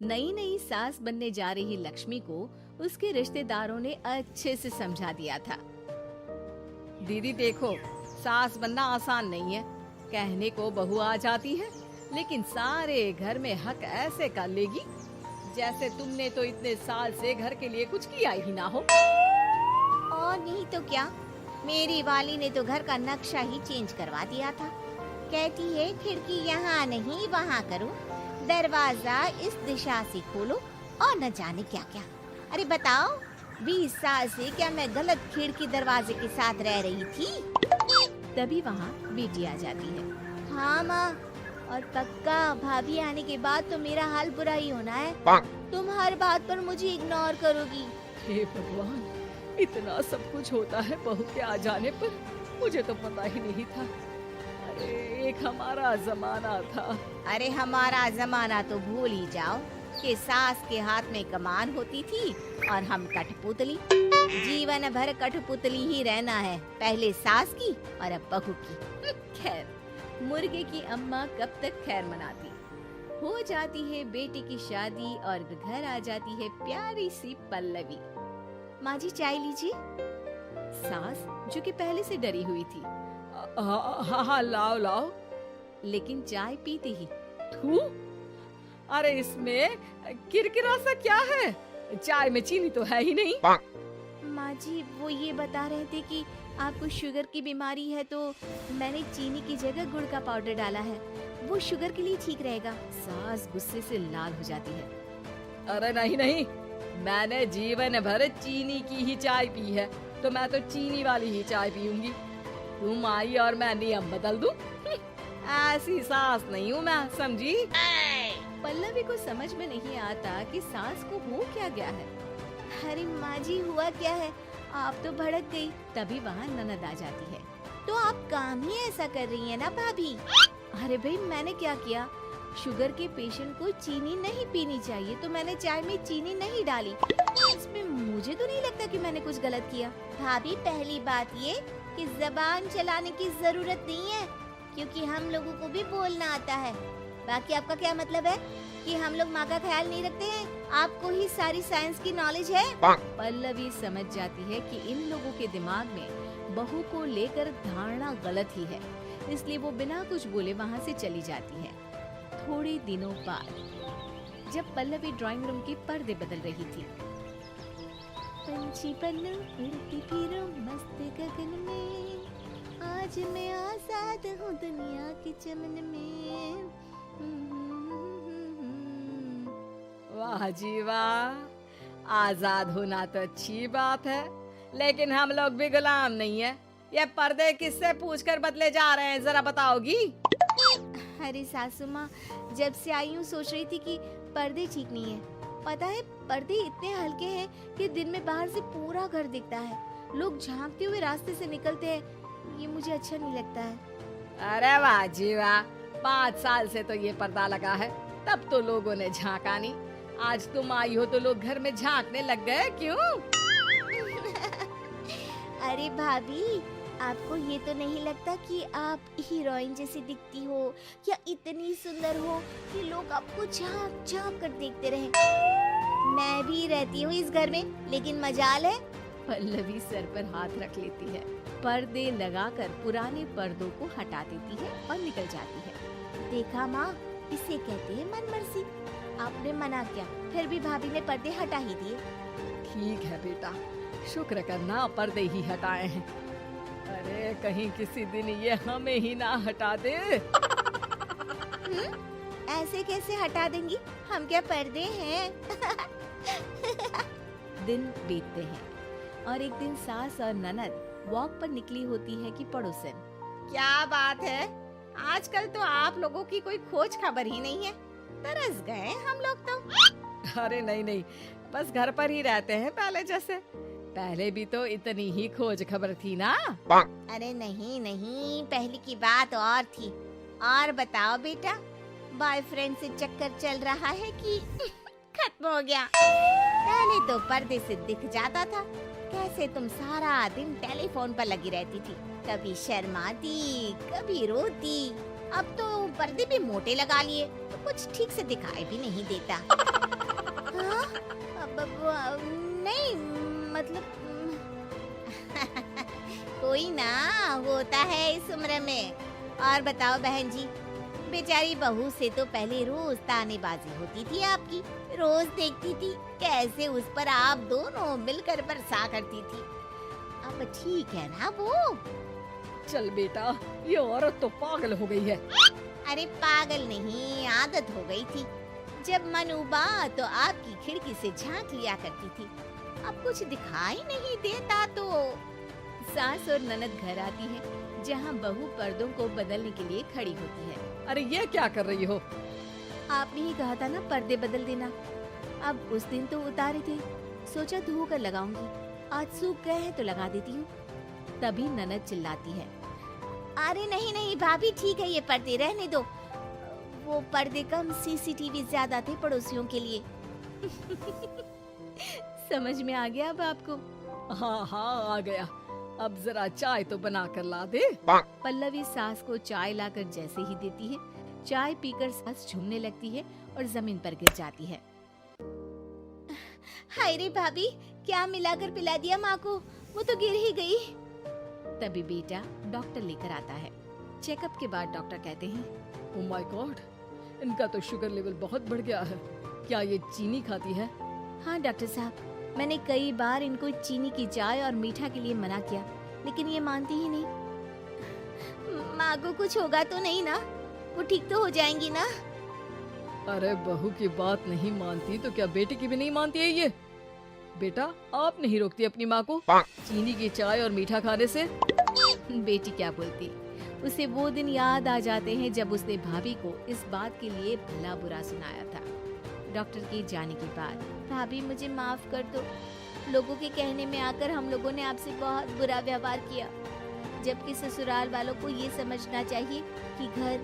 नई नई सास बनने जा रही लक्ष्मी को उसके रिश्तेदारों ने अच्छे से समझा दिया था। दीदी देखो, सास बनना आसान नहीं है। कहने को बहू आ जाती है, लेकिन सारे घर में हक ऐसे कर लेगी जैसे तुमने तो इतने साल से घर के लिए कुछ किया ही ना हो। और नहीं तो क्या, मेरी वाली ने तो घर का नक्शा ही चेंज करवा दिया था। कहती है खिड़की यहाँ नहीं वहाँ करो, दरवाजा इस दिशा से खोलो और न जाने क्या क्या। अरे बताओ, 20 साल से क्या मैं गलत खिड़की दरवाजे के साथ रह रही थी? तभी वहाँ बेटी आ जाती है। हाँ माँ, और पक्का भाभी आने के बाद तो मेरा हाल बुरा ही होना है। तुम हर बात पर मुझे इग्नोर करोगी। हे भगवान, इतना सब कुछ होता है बहू के आ जाने पर, मुझे तो पता ही नहीं था। अरे एक हमारा जमाना था। अरे हमारा जमाना तो भूल ही जाओ कि सास के हाथ में कमान होती थी और हम कठपुतली। जीवन भर कठपुतली ही रहना है, पहले सास की और अब बहू की। खैर, मुर्गे की अम्मा कब तक खैर मनाती। हो जाती है बेटी की शादी और घर आ जाती है प्यारी सी पल्लवी। माँ जी चाय लीजिए। सास जो कि पहले से डरी हुई थी, हाँ लाओ लाओ, लेकिन चाय पीती ही थू, अरे इसमें किरकिरा सा क्या है? चाय में चीनी तो है ही नहीं। माँ जी वो ये बता रहे थे कि आपको शुगर की बीमारी है, तो मैंने चीनी की जगह गुड़ का पाउडर डाला है, वो शुगर के लिए ठीक रहेगा। सास गुस्से से लाल हो जाती है। अरे नहीं नहीं, मैंने जीवन भर चीनी की ही चाय पी है, तो मैं तो चीनी वाली ही चाय पीऊंगी। तुम आई और मैं नियम बदल दूं? ऐसी सास नहीं हूँ मैं, समझी? पल्लवी को समझ में नहीं आता कि सास को हो क्या गया है। अरे माँ जी हुआ क्या है, आप तो भड़क गई। तभी वहाँ ननद आ जाती है। तो आप काम ही ऐसा कर रही है ना भाभी? अरे भाई मैंने क्या किया? शुगर के पेशेंट को चीनी नहीं पीनी चाहिए, तो मैंने चाय में चीनी नहीं डाली। इसमें मुझे तो नहीं लगता कि मैंने कुछ गलत किया। भाभी पहली बात ये कि जबान चलाने की जरूरत नहीं है, क्योंकि हम लोगों को भी बोलना आता है। बाकी आपका क्या मतलब है कि हम लोग माँ का ख्याल नहीं रखते हैं? आपको ही सारी साइंस की नॉलेज है। पल्लवी समझ जाती है कि इन लोगों के दिमाग में बहू को लेकर धारणा गलत ही है, इसलिए वो बिना कुछ बोले वहाँ से चली जाती है। थोड़े दिनों बाद जब पल्लवी ड्राइंग रूम के पर्दे बदल रही थी, पंछी पन्नू उड़ती फिरूं मस्त गगन में, आज मैं आजाद हूँ दुनिया के चमन में। वाह जी वाह, आजाद होना तो अच्छी बात है, लेकिन हम लोग भी गुलाम नहीं है। ये पर्दे किससे पूछकर बदले जा रहे हैं, जरा बताओगी? अरे सासू माँ, जब से आई हूँ सोच रही थी कि पर्दे ठीक नहीं है। पता है पर्दे इतने हल्के हैं कि दिन में बाहर से पूरा घर दिखता है, लोग झांकते हुए रास्ते से निकलते हैं, ये मुझे अच्छा नहीं लगता है। अरे वाह जी वाह, 5 साल से तो ये पर्दा लगा है, तब तो लोगों ने झांका नहीं। आज तुम आई हो तो लोग घर में झांकने लग गए, क्यों? अरे भाभी, आपको ये तो नहीं लगता कि आप हीरोइन जैसी दिखती हो या इतनी सुंदर हो कि लोग आपको झांक झांक कर देखते रहे? मैं भी रहती हूँ इस घर में, लेकिन मजाल है। पल्लवी सर पर हाथ रख लेती है, पर्दे लगाकर पुराने पर्दों को हटा देती है और निकल जाती है। देखा माँ, इसे कहते हैं मनमर्जी। आपने मना किया, फिर भी भाभी ने पर्दे हटा ही दिए। ठीक है बेटा, शुक्र करना पर्दे ही हटाए हैं। अरे कहीं किसी दिन ये हमें ही ना हटा दे। ऐसे कैसे हटा देंगी, हम क्या पर्दे हैं? दिन बीतते हैं और एक दिन सास और ननद वॉक पर निकली होती है कि पड़ोसन। क्या बात है, आजकल तो आप लोगों की कोई खोज खबर ही नहीं है। तरस गए हम लोग तो। अरे नहीं नहीं, बस घर पर ही रहते हैं पहले जैसे। पहले भी तो इतनी ही खोज खबर थी ना। अरे नहीं नहीं, पहले की बात और थी। और बताओ बेटा, बॉयफ्रेंड से चक्कर चल रहा है कि खत्म हो गया? पहले तो पर्दे से दिख जाता था कैसे तुम सारा दिन टेलीफोन पर लगी रहती थी, कभी शर्माती कभी रोती। अब तो पर्दे भी मोटे लगा लिए तो कुछ ठीक से दिखाई भी नहीं देता। नहीं, मतलब कोई ना, होता है इस उम्र में। और बताओ बहन जी, बेचारी बहू से तो पहले रोज तानेबाजी होती थी आपकी, रोज देखती थी कैसे उस पर आप दोनों मिलकर बरसा करती थी। अब ठीक है ना वो? चल बेटा, ये औरत तो पागल हो गई है। अरे पागल नहीं, आदत हो गई थी। जब मन उबा तो आपकी खिड़की से झांक लिया करती थी, अब कुछ दिखाई नहीं देता तो। सास और ननद घर आती है, जहाँ बहू पर्दों को बदलने के लिए खड़ी होती है। अरे ये क्या कर रही हो? आपने ही कहा था ना पर्दे बदल देना। अब उस दिन तो उतारे थे, सोचा धो कर लगाऊंगी, आज सूख गए हैं तो लगा देती हूँ। तभी ननद चिल्लाती है, अरे नहीं नहीं भाभी, ठीक है ये पर्दे रहने दो। वो पर्दे कम, सीसीटीवी ज्यादा थे पड़ोसियों के लिए। समझ में आ गया अब आपको? हाँ हाँ, आ गया। अब जरा चाय तो बना कर ला दे। पल्लवी सास को चाय लाकर जैसे ही देती है, चाय पीकर सास झूमने लगती है और जमीन पर गिर जाती है। हाय रे भाभी, क्या मिलाकर पिला दिया माँ को, वो तो गिर ही गई। तभी बेटा डॉक्टर लेकर आता है। चेकअप के बाद डॉक्टर कहते हैं, ओह माय गॉड, इनका तो शुगर लेवल बहुत बढ़ गया है। क्या ये चीनी खाती है? हाँ डॉक्टर साहब, मैंने कई बार इनको चीनी की चाय और मीठा के लिए मना किया, लेकिन ये मानती ही नहीं। माँ को कुछ होगा तो नहीं ना? वो ठीक तो हो जाएंगी ना? अरे बहू की बात नहीं मानती तो क्या बेटी की भी नहीं मानती है ये? बेटा, आप नहीं रोकती अपनी माँ को चीनी की चाय और मीठा खाने से? बेटी क्या बोलती, उसे वो दिन याद आ जाते हैं जब उसने भाभी को इस बात के लिए भला बुरा सुनाया था। डॉक्टर के जाने के बाद, भाभी मुझे माफ कर दो, लोगों के कहने में आकर हम लोगों ने आपसे बहुत बुरा व्यवहार किया, जबकि ससुराल वालों को ये समझना चाहिए कि घर